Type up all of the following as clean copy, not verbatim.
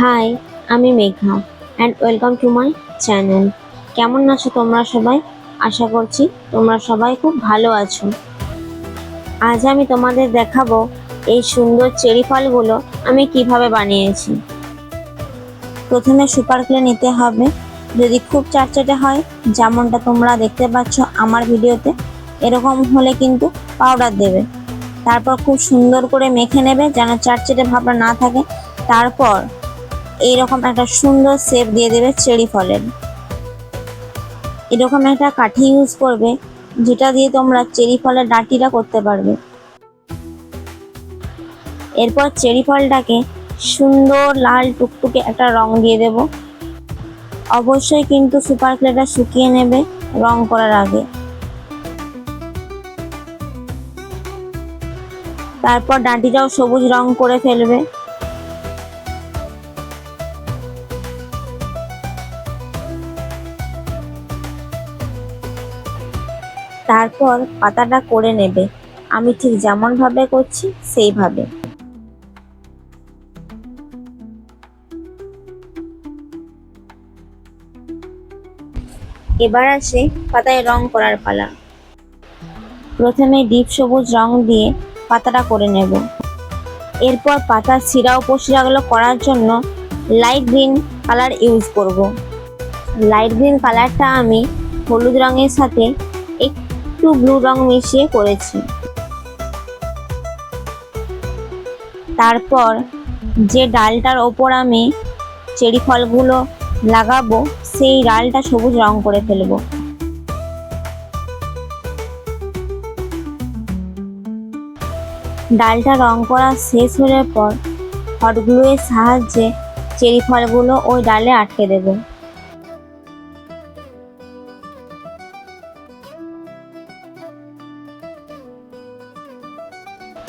High, আমি Megha and welcome to my channel. কেমন আছো তোমরা সবাই? আশা করছি তোমরা সবাই খুব ভালো আছো। আজ আমি তোমাদের দেখাবো এই সুন্দর চেরি ফলগুলো আমি কিভাবে বানিয়েছি। প্রথমে সুপার ক্লে নিতে হবে। যদি খুব চাটচাটে হয়, যেমনটা তোমরা দেখতে পাচ্ছ আমার ভিডিওতে, এরকম হলে কিন্তু পাউডার দেবে। তারপর খুব সুন্দর করে মেখে নেবে যেন চাটচাটে ভাবটা না থাকে। তারপর এইরকম একটা সুন্দর শেপ দিয়ে দেবে চেরি ফলের। এরকম একটা কাঠি ইউজ করবে যেটা দিয়ে তোমরা চেরি ফলের ডাঁটিটা করতে পারবে। এরপর চেরি ফলটাকে সুন্দর লাল টুকটুকে একটা রং দিয়ে দেব। অবশ্যই কিন্তু সুপার ক্লেটা শুকিয়ে নেবে রং করার আগে। তারপর ডাঁটিটাও সবুজ রং করে ফেলবে। তারপর পাতাটা করে নেবে, আমি ঠিক যেমন ভাবে করছি সেইভাবে। এবার আসে পাতায় রং করার পালা। প্রথমে ডিপ সবুজ রং দিয়ে পাতাটা করে নেব। এরপর পাতার শিরা উপশিরাগুলো করার জন্য লাইট গ্রিন কালার ইউজ করব। লাইট গ্রিন কালারটা আমি হলুদ রঙের সাথে একটু ব্লু রং মিশিয়ে করেছি। তারপর যে ডালটার ওপর আমি চেরি ফলগুলো লাগাবো সেই ডালটা সবুজ রং করে ফেলবো। ডালটা রং করা শেষ হলে পর হট গ্লুয়ের সাহায্যে চেরি ফলগুলো ওই ডালে আটকে দেব।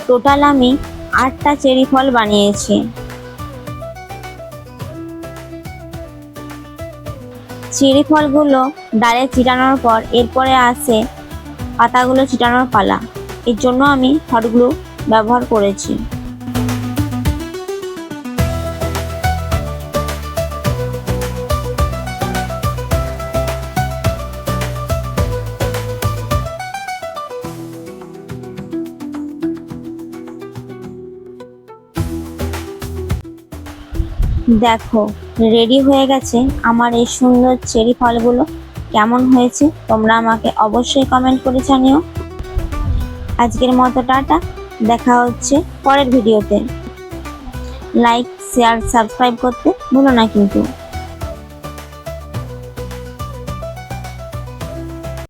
টোটাল আমি 8টা চেরি ফল বানিয়েছি। চেরি ফলগুলো ডালে চিটানোর পর এরপরে আসে পাতাগুলো চিটানোর পালা। এর জন্য আমি হট গ্লু ব্যবহার করেছি। দেখো, রেডি হয়ে গেছে আমার এই সুন্দর চেরি ফলগুলো। কেমন হয়েছে তোমরা আমাকে অবশ্যই কমেন্ট করে জানিও। আজকের মতো টাটা, দেখা হচ্ছে পরের ভিডিওতে। লাইক, শেয়ার, সাবস্ক্রাইব করতে ভুলো না কিন্তু।